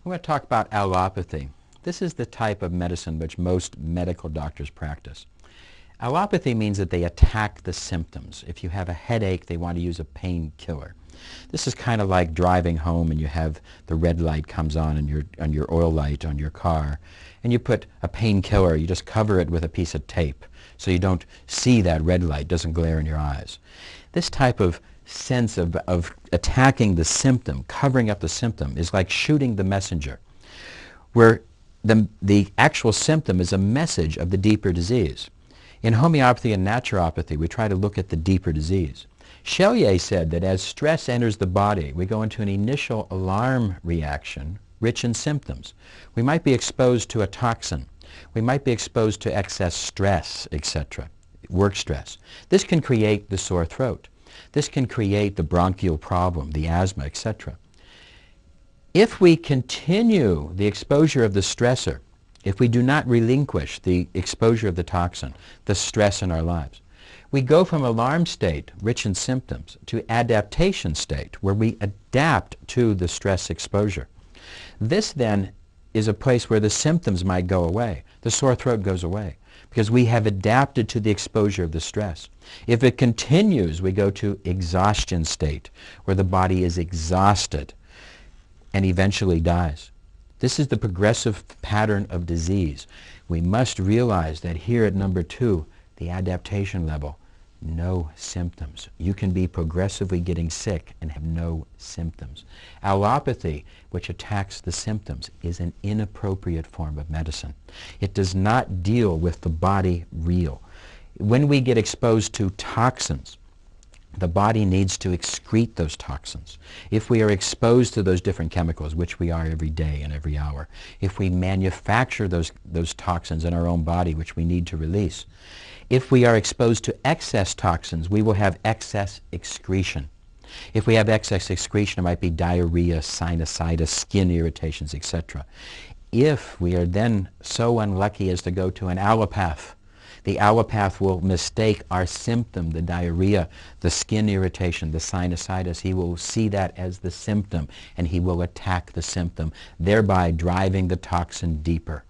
We're going to talk about allopathy. This is the type of medicine which most medical doctors practice. Allopathy means that they attack the symptoms. If you have a headache, they want to use a painkiller. This is kind of like driving home and you have the red light comes on your oil light on your car, and you put a painkiller, you just cover it with a piece of tape so you don't see that red light, doesn't glare in your eyes. This type of sense of attacking the symptom, covering up the symptom, is like shooting the messenger, where the actual symptom is a message of the deeper disease. In homeopathy and naturopathy, we try to look at the deeper disease. Chelier said that as stress enters the body, we go into an initial alarm reaction rich in symptoms. We might be exposed to a toxin. We might be exposed to excess stress, etc., work stress. This can create the sore throat. This can create the bronchial problem, the asthma, etc. If we continue the exposure of the stressor, if we do not relinquish the exposure of the toxin, the stress in our lives, we go from alarm state, rich in symptoms, to adaptation state, where we adapt to the stress exposure. This then is a place where the symptoms might go away. The sore throat goes away because we have adapted to the exposure of the stress. If it continues, we go to exhaustion state, where the body is exhausted and eventually dies. This is the progressive pattern of disease. We must realize that here at number 2, the adaptation level, no symptoms. You can be progressively getting sick and have no symptoms. Allopathy, which attacks the symptoms, is an inappropriate form of medicine. It does not deal with the body real. When we get exposed to toxins, the body needs to excrete those toxins. If we are exposed to those different chemicals, which we are every day and every hour, if we manufacture those toxins in our own body, which we need to release, if we are exposed to excess toxins, we will have excess excretion. If we have excess excretion, it might be diarrhea, sinusitis, skin irritations, etc. If we are then so unlucky as to go to an allopath, the allopath will mistake our symptom, the diarrhea, the skin irritation, the sinusitis. He will see that as the symptom, and he will attack the symptom, thereby driving the toxin deeper.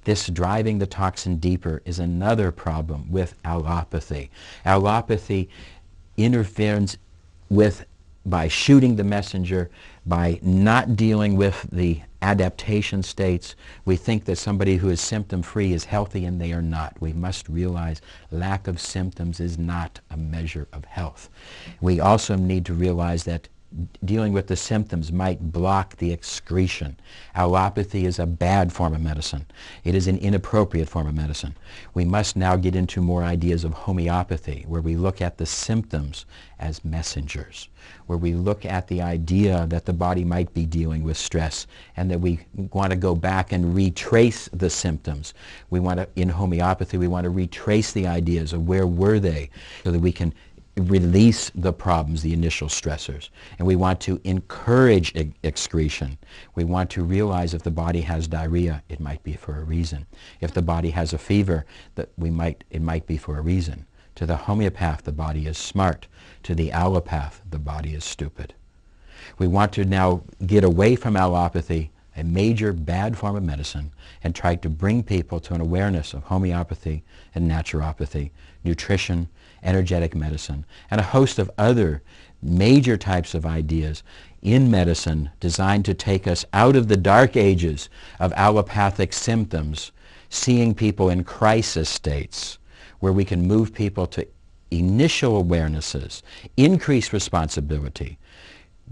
This driving the toxin deeper is another problem with allopathy. Allopathy interferes by shooting the messenger, by not dealing with the adaptation states. We think that somebody who is symptom-free is healthy, and they are not. We must realize lack of symptoms is not a measure of health. We also need to realize that dealing with the symptoms might block the excretion. Allopathy is a bad form of medicine. It is an inappropriate form of medicine. We must now get into more ideas of homeopathy, where we look at the symptoms as messengers, where we look at the idea that the body might be dealing with stress, and that we want to go back and retrace the symptoms. In homeopathy, we want to retrace the ideas of where were they, so that we can release the problems, the initial stressors. And we want to encourage excretion. We want to realize if the body has diarrhea, it might be for a reason. If the body has a fever, it might be for a reason. To the homeopath, the body is smart. To the allopath, the body is stupid. We want to now get away from allopathy, a major bad form of medicine, and try to bring people to an awareness of homeopathy and naturopathy, nutrition, energetic medicine, and a host of other major types of ideas in medicine designed to take us out of the dark ages of allopathic symptoms, seeing people in crisis states, where we can move people to initial awarenesses, increase responsibility,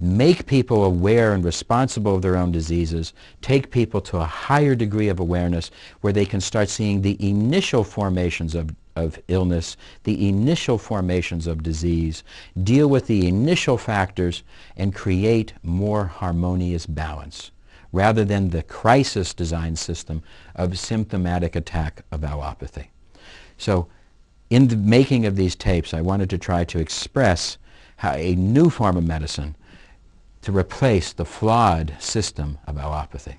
make people aware and responsible of their own diseases, take people to a higher degree of awareness where they can start seeing the initial formations of illness, the initial formations of disease, deal with the initial factors, and create more harmonious balance, rather than the crisis design system of symptomatic attack of allopathy. So in the making of these tapes, I wanted to try to express how a new form of medicine to replace the flawed system of allopathy.